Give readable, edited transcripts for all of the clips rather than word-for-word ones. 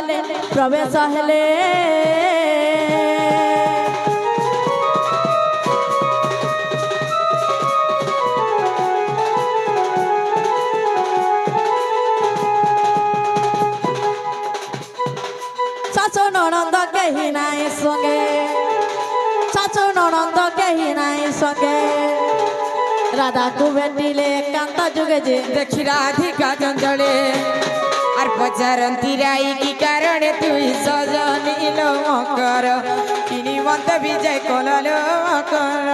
ହେଲେ ପ୍ରବେଶ ହେଲେ ଶାଶୁ ନଣନ୍ଦ କେହି ନାହିଁ ସଙ୍ଗେ ଶାଶୁ ନଣନ୍ଦ କେହି ନାହିଁ ସଙ୍ଗେ রাধাকু ভেটিলে কান্ত যুগে যে দেখি রাধিকা চঞ্চলে আর পচারন্তি রাই কি কারণে তুই সজনিল মকর কিনি মন্ত বিজয় কলল মকর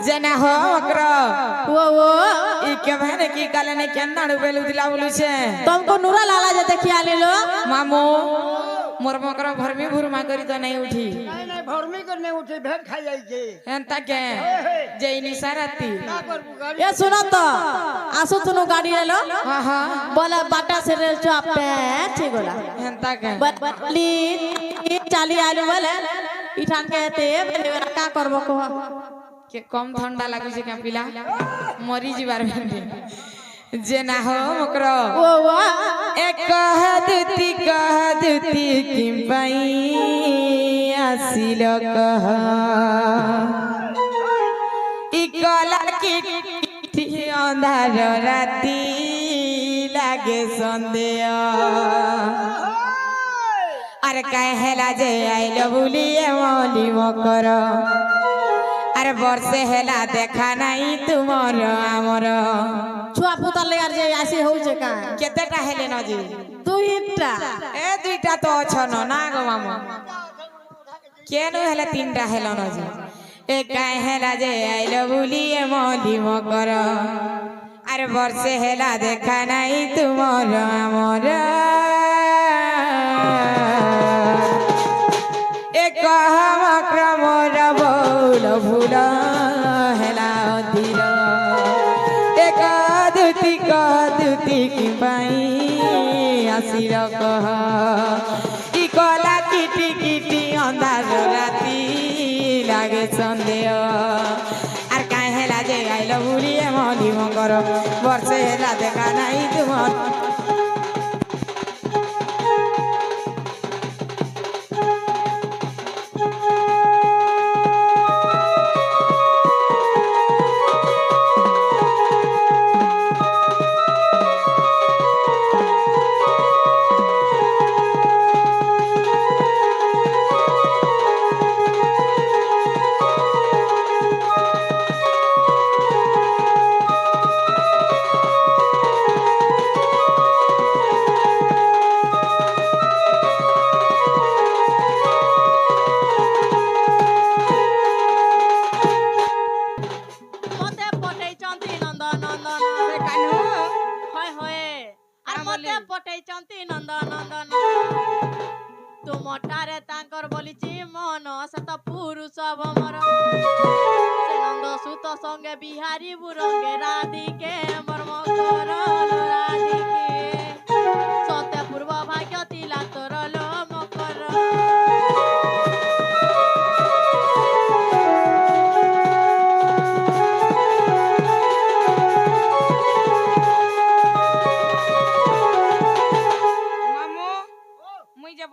জনা হকর ও के बहन की काले ने केन्ना बेलु दिला बोलु छे तुमको नूरा लाला जे देखि आलिलो मामू मोर मकर भरमी भुरमा करी तो नहीं उठी नहीं नहीं भरमी कर नहीं उठी भेट खाई जाई जे एंता के जेइनी साराती का करबू गाड़ी ए सुनो तो आसु तुनु गाड़ी आलो हां हां बोला बाटा से रेल चो आपे ठीक होला एंता के बटली चाली आलू बोले इठान के ते का करबो को के कम ठंडा लागु छे का पिला मरी जीवार भेंडे जे ना हो मकरो ओ एक कह दुती किम पाई आसिल कह इ कला की अंधार राती लागे संदेह अरे कहेला जे आइल बुलिए मोली मकर अरे वर्षे हेला देखा नहीं तुमर आमर छुआ पुतल यार जे आसी हो जे का केतेटा हेले न जी दुईटा ए दुईटा तो अछन ना गो मामा केनु हेले तीनटा हेलो न जी ए काहे हेला जे आइलो बुलिए मोली मकर अरे वर्षे हेला देखा नहीं तुमर आमर एक क्रमर बोल भूल हेला धीर एक दुती की पाई आसिर कह इ कला किटी किटी अंधार राती लागे संदेह आर काहे हेला जे आइल बुलिए मली मकर वर्षे हेला देखा नहीं तुमर ତୁମଠାରେ ତାଙ୍କର ବୋଲିଛି ମନ ସତ ପୁରୁଷ ଭମର ସେ ନନ୍ଦ ସୁତ ସଙ୍ଗେ ବିହାରୀ ବୁରଙ୍ଗେ ରାଧିକେ ମର୍ମ କର ରାଧିକେ ସତ୍ୟ ପୂର୍ବ ଭାଗ୍ୟ ଥିଲା ତୋର लो ମକର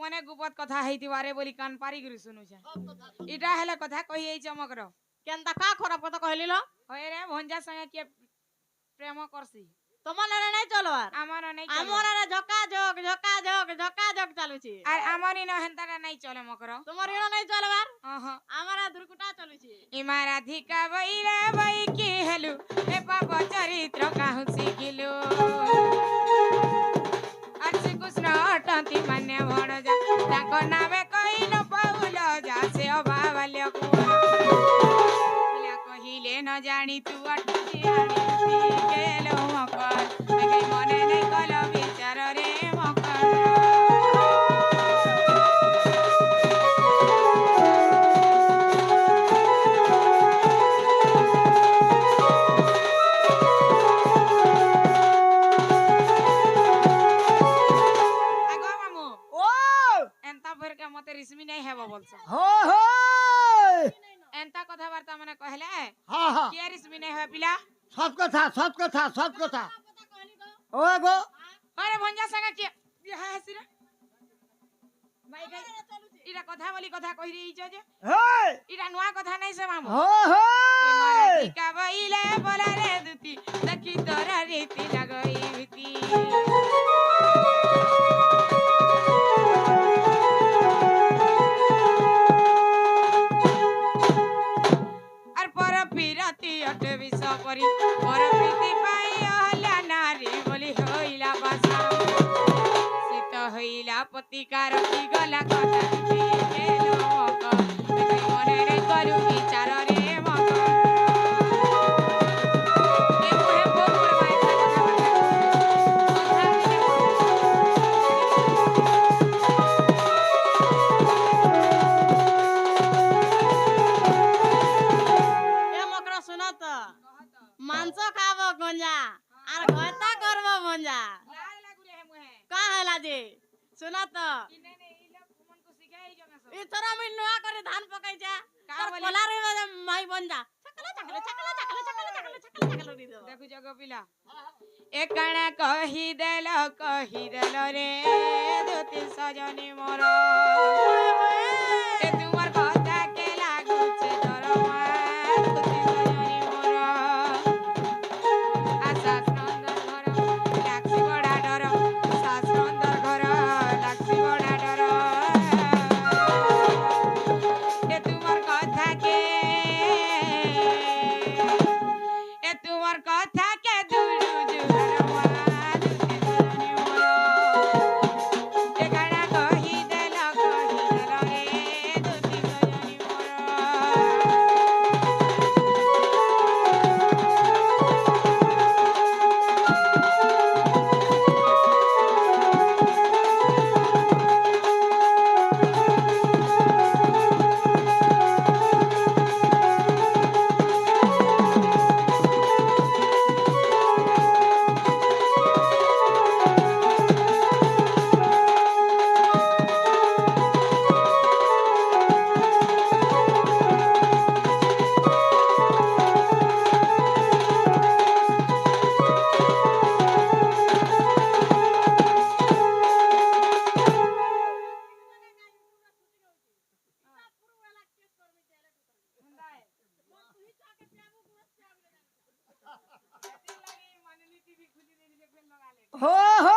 मने गुपत कथा हेतिवारे बोली कान पारी गुरु सुनु छे इटा हेले कथा कहि एई चमकर केनता का खराब कथा कहली लो होय रे भंजा संगे के प्रेम करसी तमन रे नै चलवार आमर नै आमर रे झका झक चालू छी आर आमरी न हेंता रे नै चले मकर तुमर रे नै चलवार आमरा दुर्कुटा चलू छी इमारा धिका बइरे बइ की हेलु ए पाप चरित्र काहु सिखिलु अर्षि कृष्ण अटंती मान्य भणजा ताको नामे कहिलो पाउल जा से अभावल्य कुआ कहिले न जानी तू अटकी आनी केलो मकर आगे मने नै कल विचार रे मकर भर के मते रिश्मी नहीं हेबो बोलछ हो हो एंता कथाबार्ता माने कहले हाँ हाँ के रिश्मी नहीं है पिला सब कथा ओ गो अरे भंजा संगे के बियाह हेसी रे भाई गई इरा कथा बोली कथा कहि रही छ जे हे इरा नुआ कथा नहीं से मामू हो हो मारे का बइले बोला रे दुती देखी तोरा रीति लगई भीती আর পর পিরাতি অটে বিষ করি পর প্রীতি পাই হলা নারী বলি হইলা বাসা শীত হইলা প্রতিকার কি গলা কথা গেল মক মনে রে করু বিচার রে মক এ মোহে বকুড় মাইসা এ মকরা শোনা তো মাংস খাবো গঞ্জা আর ঘরটা করবো মঞ্জা লাগ লাগু রে মোহে কা হেলা যে শোনা তো ইনে নে ইলা কুমন কো শিখাই জনা সব ই তোরা আমি নুয়া করে ধান পকাইছা কা তোর বলি? কলা রে মাই বঞ্জা চাকলা দি দেব দেখু জগ পিলা এ কাণ কহি দেল রে দুতি সজনি মোর এ তোমার কথা কে লাগুছে দরমা দুতি সজনি মোর আশা সুন্দর ঘর লাক্সি বড়া ডর সুন্দর ঘর লাক্সি বড়া ডর এ তোমার কথা কে এ তোমার কথা কে দুলু জুরমা দুতি সজনি মোর এ কাণ কহি দেল রে দুতি সজনি हो हो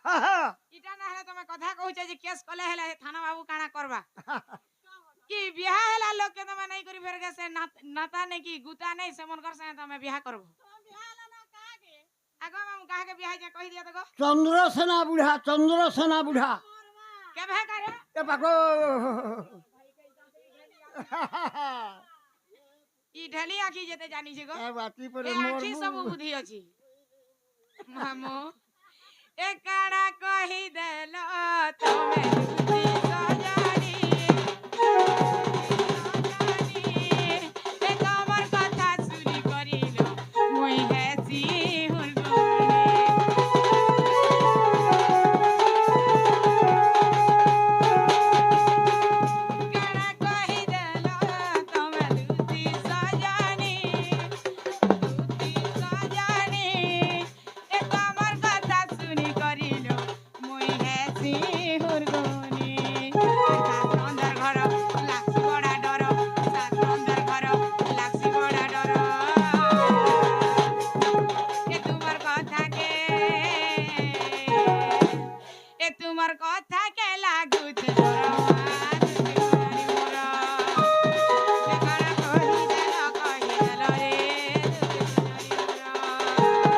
हा हा ইটা না হলে তুমি কথা কହୁଛ যে কেস কলে হেলে থানা বাবু কানা করবা কি বিয়া হেলা লোক কে তুমি নাই করি ফের গেছে নাতা নাই কি গুতা নাই সেমন কর সে তুমি বিয়া করব আগো মামু কাহাকে বিয়া যা কই দিয়া দেখো চন্দ্রসেনা বুঢ়া কেবে করে এ পাকো ই ঢেলি আখি যেতে জানিছে গো এ বাতি পরে এ আখি সব বুদ্ধি আছে মামু এ কাড়া কহি দেল তুমি দুতি সজানি এ তোমার কথা শুনি করিল মই হেসি হুরগুনি কাড়া কহি দেল তুমি দুতি সজানি এ তোমার কথা শুনি করিল মই হেসি হুরগুনি সুন্দর ঘর লাক্সি বড়া ডর সুন্দর ঘর লাক্সি বড়া ডর এ তোমার কথা কে লাগুছে দরমা দুতি সজনি মোর এ কাড়া কহি দেল রে দুতি সজনি মোর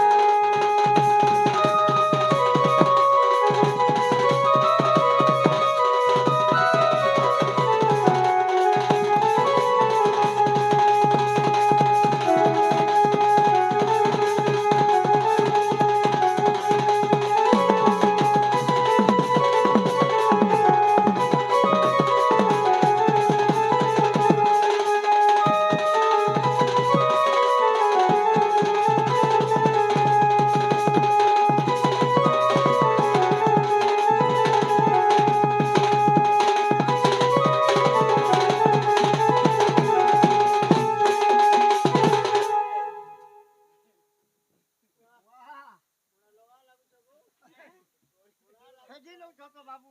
বাবু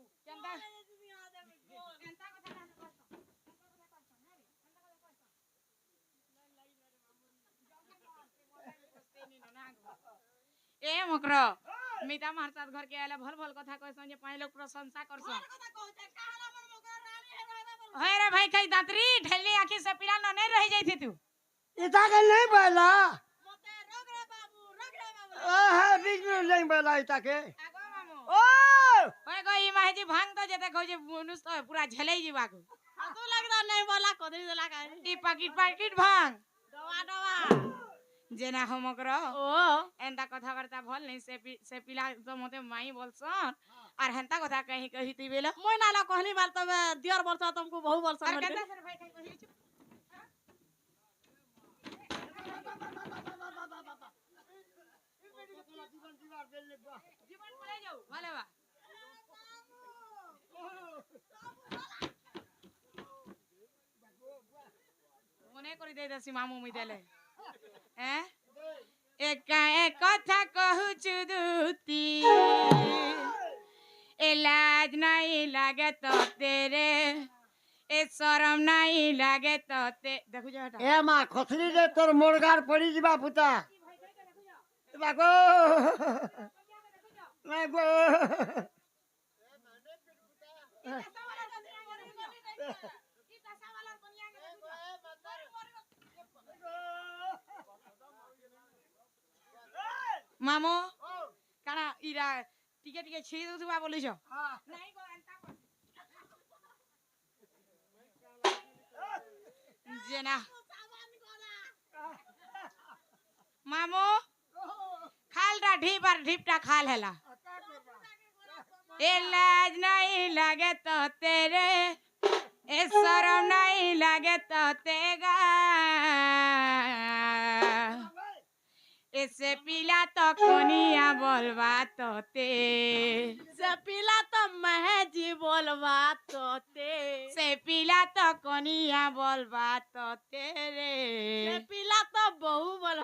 ए मकर मिता मार साथ घर के आले भल भल कथा कहसन जे पांच लोग प्रशंसा करसन होय रे भाई कई दांतरी ढेली आंखी से पीला न नहीं रह जाई तू इता के नहीं बोला हां बिल्कुल नहीं बोला इता के आगो मामू ओ होय गई माहेजी भांग तो जेते कहू जे मनुष्य तो पूरा झेलै जीवा को तू लगदा नहीं बोला कोदरी देला का ई पाकिट भांग दवा दवा जेना हमकर ओ एंता कथाबार्ता भल नहीं से पिला तो मते माई बोलसन और हेंता कथा कहीं कही ती बेला मोय नाला कहली बार तबे दियर वर्ष तुमको बहु वर्ष और मर कहता गए सर भाई कहीं कही चुप जीवन पड़े जाऊ भले बा मने करी दे दसी मामू मी देले हैं एक कथा कहू चुदुती ए लाज नहीं लागे तो तेरे ए शरम नहीं लागे तो ते देखु जा हटा ए मां खसरी रे तोर मोरगार पड़ी जीवा पुता बागो बागो मामो काना इरा टिके टिके छिड़ी दउथबा बोलिछ नहीं गो एंता जेना मामो खालटा ढीपटा खाल हेला ए लाज नहीं लागे तो तेरे ए शरम नहीं लागे तो तेगा ऐसे पीला तो कोनिया बोलवा तो ते से पीला तो महजी बोलवा तो ते से पीला तो कोनिया बोलवा तो तेरे से पीला तो बहु बोल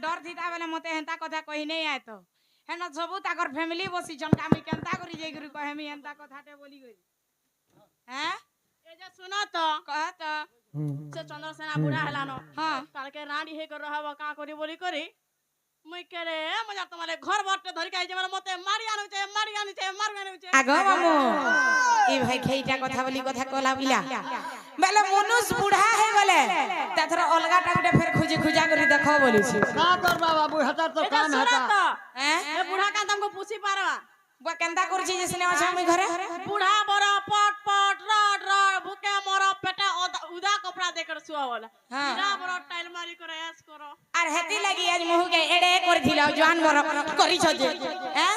डर थीता बेले मते हेंता कथा कहि नहीं आए तो हेन सबु ताकर फैमिली बसी छन कामी केंता करी जई गुरु कहमी हेंता कथाटे बोली गई हैं ए जे सुना तो कह तो से चंद्रसेना बुढ़ा हलानो हां काल के रानी हे कर रहब का करी बोली करी मुई करे मजा तुम्हारे घर बटे धरि के जे मते मारी आनु छे मार आनु छे आगो मामू ई भाई खेईटा कथा बोली कथा कहला बिला बेले मनुष्य बुढ़ा हे गले ताथर अलगा टाइम फिर खुजी खुजा करी देखो बोली छी का कर बाबू हता तो काम हता हैं ए बुढ़ा का तुमको पूछी पारवा वो केंता कर छी जिसने अच्छा हम घरे बुढ़ा बड़ा पट पट रड भूखे मरो पेटा उदा कपड़ा देकर सुआ वाला हां बुढ़ा बड़ा टाइल मारी करे ऐस करो आर हेती लगी आज मुह के एडे कर थिला जवान मरो करी छ जे हैं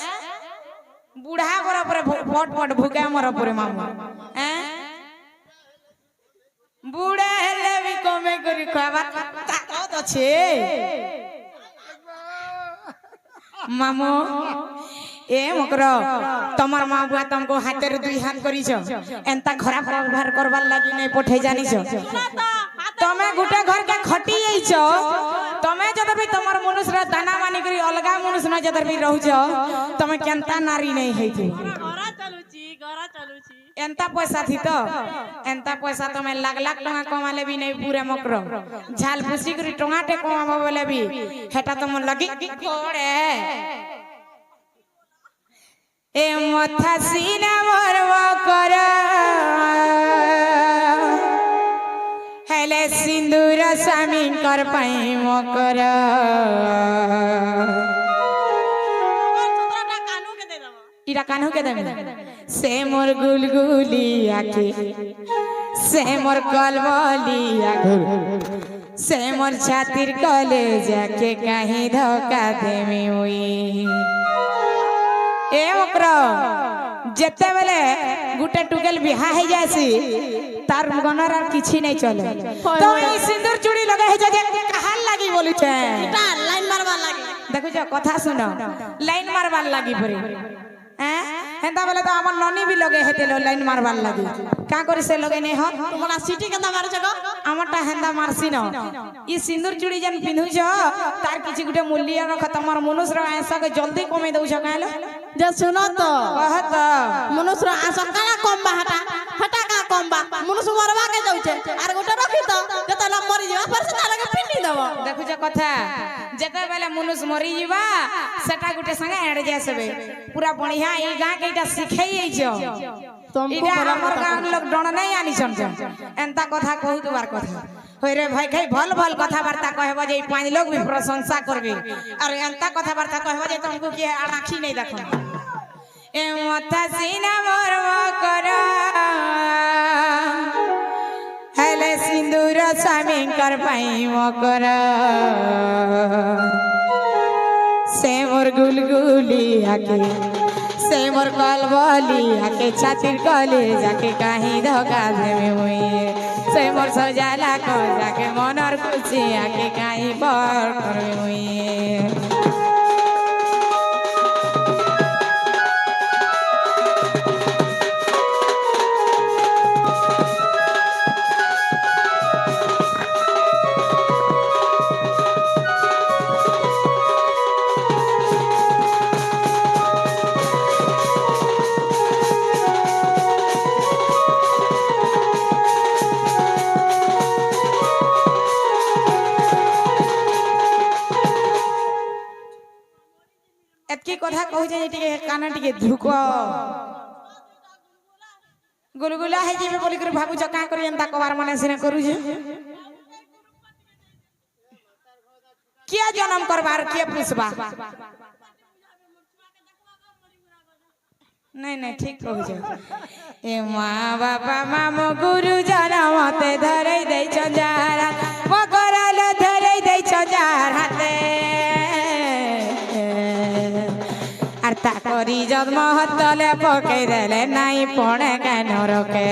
बुढ़ा बरा पर पट पट भूखे मरो पर मामू हैं बुढ़ा हेले भी कमे करी खावा ताकत अछि मामू ए मकरो तमर मां बुआ तुमको हाथे रे दुई हाथ करी छ एंता खराब व्यवहार करबार लागि नै पठै जानि छ तमे गुटे घर के खटी आई छ तमे जदर भी तमर मनुष्य दाना मानी करी अलगा मनुष्य न जदर भी रहू छ तमे केंता नारी नै है थी घर चलुची एंता पैसा थी तो एंता पैसा तमे लाख लाख टका कमाले भी नै पूरे मकरो झाल फुसी करी टंगाटे कमाबो बोले भी हेटा तम लगी कोड़े ए मथा सीना मरवा कर हेले सिंदूर सामिन कर पाई मकर इरा कान्हू के देबे से मोर गुलगुली आके से मोर कलबली आके से मोर छातिर कले जाके कहीं धोखा देमी हुई ए ओकरो जेते बेले गुटे टुकेल बिहा है जासी तार गनर और किछि नहीं चले तो ई सिंदूर चूड़ी लगे है जे कहां लागी बोली छे এটা লাইন মারবা লাগে देखो जो कथा सुनो लाइन मारबार लागी परे हैं हेंदा बेले तो हमर ननी भी लगे हेते लाइन मारबार लागी का करी से लगे नहीं हो তোমরা সিটি কেন মারছ গো আমারটা হেন্দা মারছি ন ই সিন্দুর চুড়ি যেন পিন্ধুছ তার কিছু গুটে মূল্য রখ তোমার মনুষ্যর আশাকে জলদি কমে দউছ কাইলো যে শুনো তো কহত মনুষ্যর আশা কালা কমবা হাটা হাটা কা কমবা মনুষ্য মরবা কে যাউছে আর গোটা রাখি তো যেতলা মরি যাবা পর সেটা লাগে পিন্ডি দেব দেখুছ কথা যেতে বেলে মনুষ্য মরি যাবা সেটা গুটে সঙ্গে এড়ে যাসবে পুরা বঢ়িয়া এই গাঁ কেইটা শিখাই আইছ तुमको इडा हमर गांव लोग डण नहीं आनी छन एंता कथा कहू दुबार कथा होय रे भाई खाई भल भल कथा वार्ता कहबो जे पांच लोग भी प्रशंसा करबे और एंता कथा वार्ता कहबो जे तुमको के आखी नहीं देखो ए मथा सीना मरवा कर हेले सिंदूर स्वामी कर पाई मकर से मोर गुलगुली आके से मोर कलबली आके छातिर कले जाके कहीं धोखा देवे हुई से मोर सजाला को जाके मनर खुशी आके कहीं पर करवे हुई एतकी कथा कहू जे टिके काना टिके धुको गुलगुला है जे बोली कर भाबू ज का करी एंता कबार माने सिने करू जे किया जन्म करबार के पुछबा नहीं नहीं ठीक कहू जे ए मां बाबा मामो गुरु जनम ते धरै दै छजारा मकरल धरै दै छजार हाते अर्ता करी जन्म हतले पके देले नाई पणे केन रखे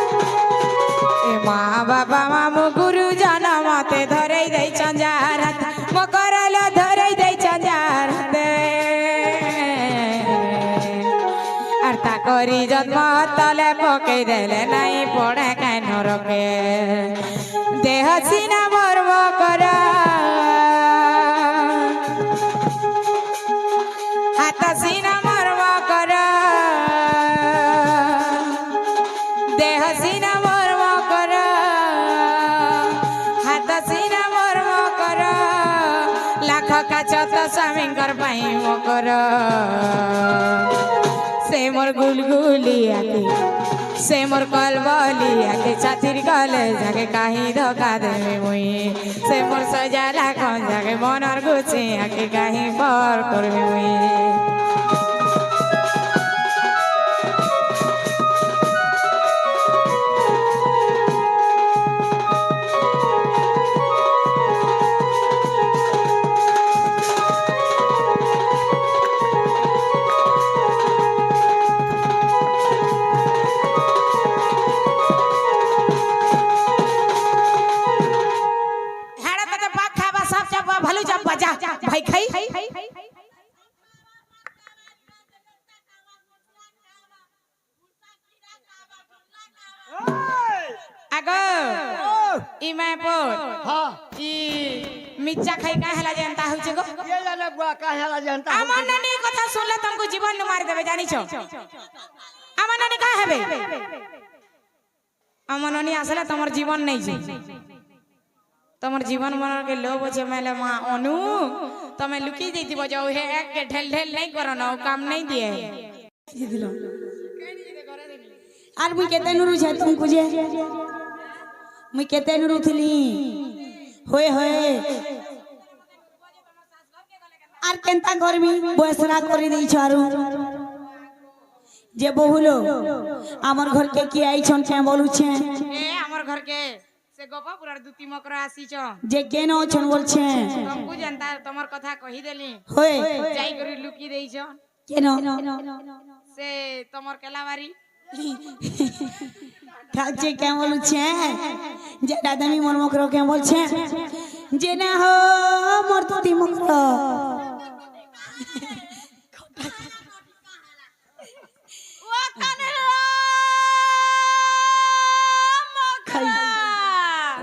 ए मां बाबा मामू गुरु जनम ते धरै दै छजार मकरल धरै दै छजार अर्ता करी जन्म हतले पके देले नाई पणे केन रखे देह सीना मर्म करा सीना मरवा कर देह सीना मरवा कर हाथ सीना मरवा कर लाख का छत स्वामी कर पाई मकर से मोर गुलगुली आके से मोर कलबली आके छातिर कले जाके कहीं धोखा देवे मुई से मोर सजाला कौन जाके मनर गुछी आके कहीं पर करवे मुई भाई खाई आगो ई मैं पोर हां ई मिर्चा खाई का हला जनता हो छगो ये जाने बुआ का हला जनता अमन ननी कथा सुनले तुमको जीवन न मार देबे जानि छो अमन ननी का हेबे अमन ननी आसले तमर जीवन नहीं छी तमर जीवन मन के लोभ छे मेले मां अनु तमे लुकी जइतिबो जाऊ हे एक के ढेल ढेल नहीं करो ना काम नहीं दिए दिलो আর মুই কেতে নুরু છે तुमको जे মুই কেতে নুরু থিলি होए होए আর কেনতা গরমি বয়সরা করে দেই ছারু যে বহুলো আমার ঘরকে কি আইছন কে বলুছে এ আমার ঘরকে সে গোপাপুরার দুতি মকর আসিছ যে কেন অছন বলছে তমকু জানতা তোমার কথা কহি দেলি হয়ে যাই করে লুকি দেইছ কেন সে তোমার কেলাবাড়ি খাচ্ছে কে বলছে যে দাদামি মন মকর কে বলছে যে না হো মোর তুতি মকর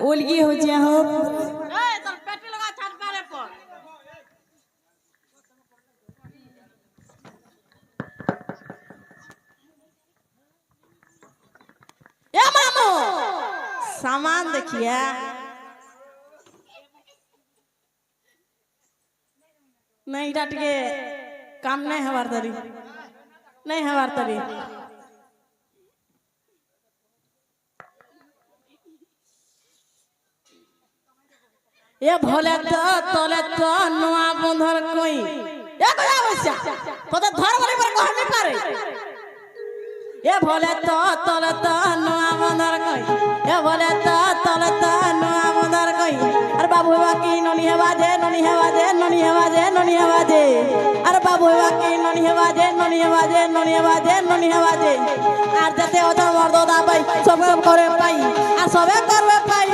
ওলগি হচ্ছে হো তোর পেটে লাগা ছাড় পারে পর ए मामू सामान देखिए नहीं डट के काम नहीं हवार तरी नहीं हवार तरी ये भोले तो तोले तो नुआ बंधर कोई ये कोई आवश्य तो धर वाले पर कहर नहीं पारे ये भोले तो तोले तो नुआ बंधर कोई ये भोले तो तोले तो नुआ बंधर कोई अरे बाबू बाकी ननी है बाजे ननी है बाजे ननी है बाजे ननी है बाजे अरे बाबू बाकी ननी है बाजे ननी है बाजे ननी है बाजे ननी है बाजे আর যাতে অত মর্দ দা পাই সবে করে পাই আর সবে করবে পাই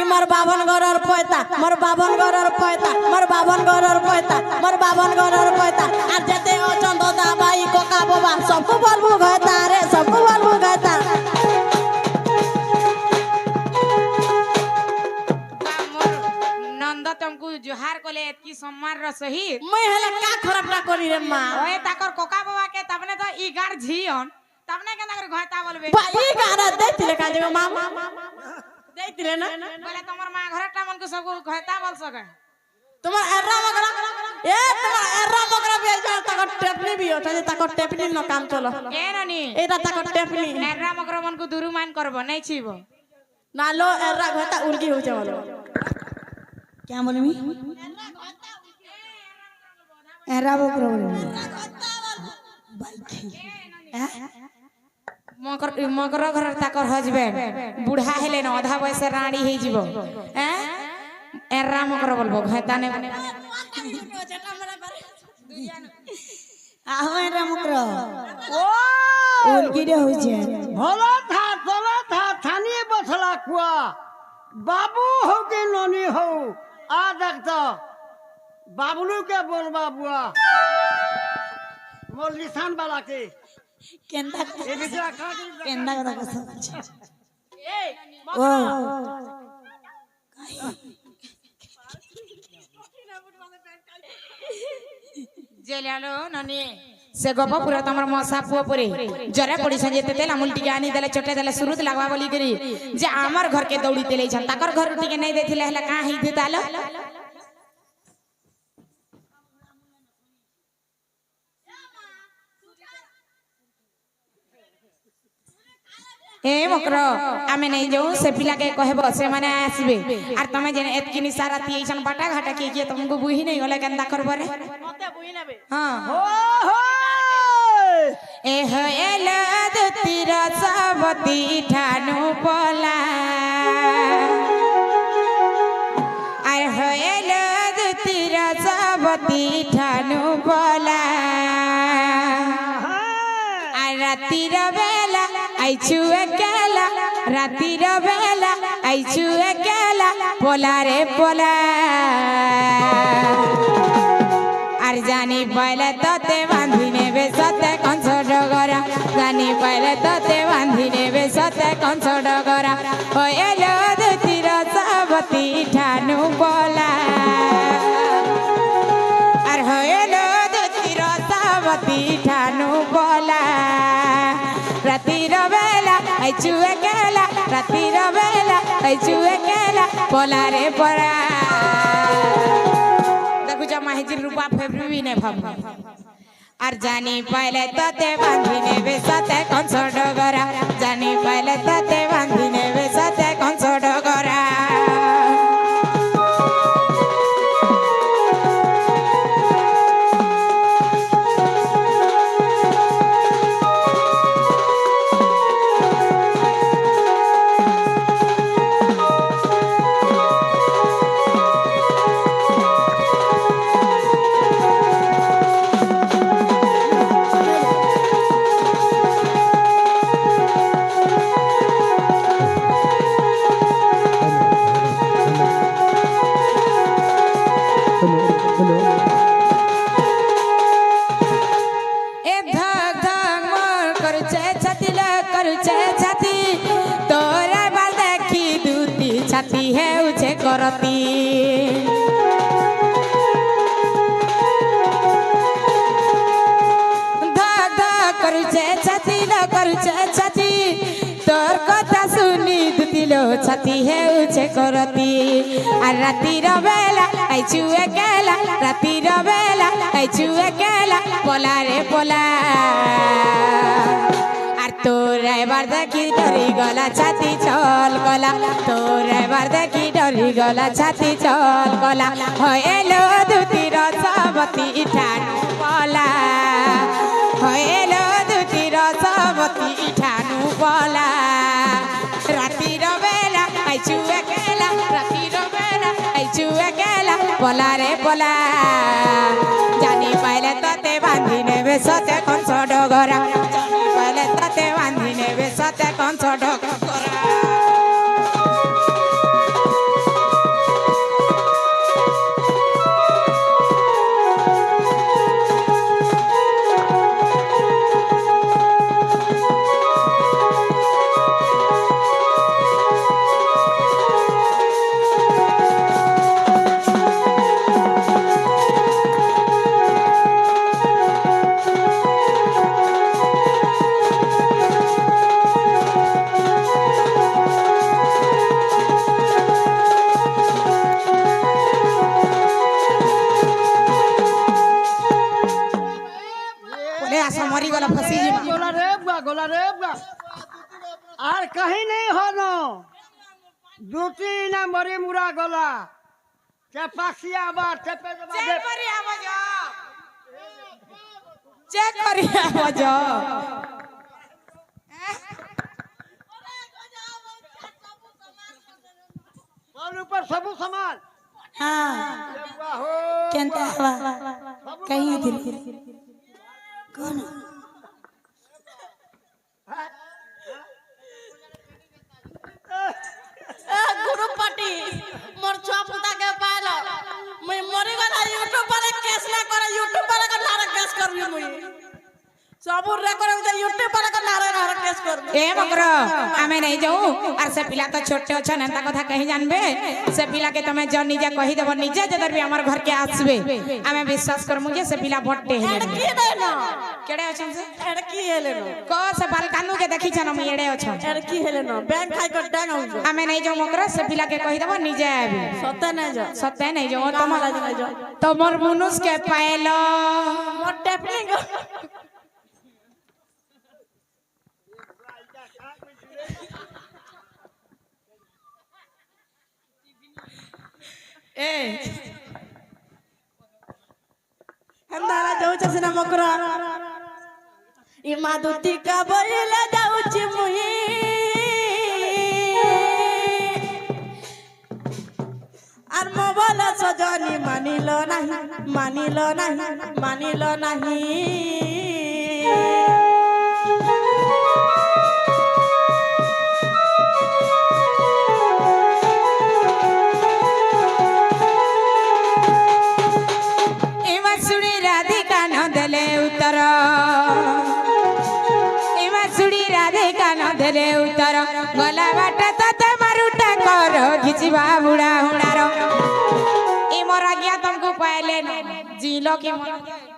मोर बावन गरर पयता मोर बावन गरर पयता मोर बावन गरर पयता मोर बावन गरर पयता আর যেতে অচন দাদা ভাই কোকা বাবা सबको बोलबो गयता रे सबको बोलबो गयता नंद तुमको जोहार कोले की सम्मान र सहित मैं हला का खराब ना करी रे मां ओए ताकर कोका बाबा के तबने तो ई गार झियन तबने के नगर घयता बोलबे भाई गाना देतिले का जगह मामा देतिले ना बोले तुम्हार मां घरटा मन को सब घयता बोल सके तुम्हार एर्रा मगरा ए तुम्हार एर्रा मगरा भी जा तक टेपनी भी होता है तक टेपनी न काम चलो ए ननी एटा तक टेपनी एर्रा मगर मन को दुरुमान करबो नै छिबो नालो एर्रा घटा उलगी हो जावलो क्या बोलमी एरा बकरो मकर मकर घर ताकर हजबेंड बुढ़ा हेले न आधा बयस रानी हे जीवो हैं एर्रा मकर बोलबो घता ने आहो एरा मकरो ও उलगी रे होइছে ভোলা থা থানি বসলা কুয়া বাবু হো কে ননি হো আ দেখতো বাবলু কে বলবা বুয়া মোর নিশান বালাকে কেন্দা এ বিজা কাটি কেন্দা কথা কইছ ও जेलालो ननी से गप पूरा तमर मसा पुओ पुरे जरे पड़ी छ जेते तेल अमूल टिके आनी देले चटे देले सुरुत लागवा बोली करी जे हमर घर के दौड़ी तेले छन ताकर घर टिके नहीं देथिले हला का ही देतालो ए मकरो आमे नहीं जाऊ से पिला के कहबो से माने आसीबे आर तमे जेने एतकी निसारा तियछन बाटा घाटा के तुमको बुही नहीं होले केंदा करबो रे मते बुई नेबे हां ও হো एह एलद तीरा सबती ठानु पोला आय हो एलद तीरा सबती ठानु पोला आय रातिर बेला आइछु एकेला रातिर बेला आइछु एकेला पोला रे पोला আর জানি পাইলে তোতে বাঁধি নেবে সতে কংস ডগরা জানি পাইলে তোতে বাঁধি নেবে সতে কংস ডগরা ও এলো দুতির সাবতী ঠানু বলা আর হইলো দুতির সাবতী ঠানু বলা রাতির বেলা আইছু একেলা রাতির বেলা আইছু একেলা পলা রে পড়া माहिती रूपा फेब्रुआरी ने भाव আর জানি পাইলে তোতে বাঁধি নেবে সতে কংস ডগরা জানি পাইলে তোতে বাঁধি নেবে সতে কংস ডগরা करती धक धक करुचे छाती ल करुचे छाती तोर कथा सुनी दुतिलो छाती हेउछे करती আর রাতির বেলা আইছু একেলা রাতির বেলা আইছু একেলা পলা রে পলা আর তোর এবার দেখি ডরি গলা ছাতি চল গলা তোর এবার দেখি ডরি গলা ছাতি চল গলা হয়েলো দুটি রসবতী ঠানু পলা হয়েলো দুটি রসবতী ঠানু পলা রাতির বেলা আইছু একেলা রাতির বেলা আইছু একেলা পলা রে পলা জানি পাইলে তোতে বাঁধি নেবে সতে কংস ডগরা জানি পাইলে তোতে বাঁধি নেবে সতে কংস ডগরা गोला रे और कहीं नहीं हो नो दूती ना मरी मुरा गोला चपासिया बार चपे चेक करी आवाजो चेक करी आवाजो और ऊपर सब सामान हाँ बाहो केंता हवा कहीं थी कौन गुरु पार्टी मोर छुआ पुता के पालो मैं मरी गला यूट्यूब पर केस ना करे यूट्यूब पर का नारा केस करबी मुई सब रे करे उते यूट्यूब पर का नारा केस करबी ए मकरो आमे नहीं जाऊ और से पिला तो छोटे अछन एंता कथा कहि जानबे से पिला के तमे ज निजे कहि देबो निजे जदर भी हमर घर के आसबे आमे विश्वास करमु जे से पिला बट्टे हे की दे ना केड़े अछन से एड़की हेले नो को से बालकानु के देखि छन हम एड़े अछन एड़की हेले नो बैंक खाइ कर डांग हो आमे नहीं जाऊ मकरो से पिला के कहि देबो निजे आबे सत्य नहीं जा सत्य नहीं जाऊ तमला नहीं जा तमर मुनुस के पाएलो मोर टेपनिंग ए अंधारा जाऊ छसिना मकरा ई मादुती का बइले जाऊ छि मुही আর মোবাইল সজনি মানিল নাহি एमा सुड़ी राधिका न देले उतर एमा सुड़ी राधिका न देले उतर गला बाटे तते मारुटा कर घिचबा बुढ़ा हुड़ारो ए मोर आज्ञा तुमको पाएले न जिलो के मोर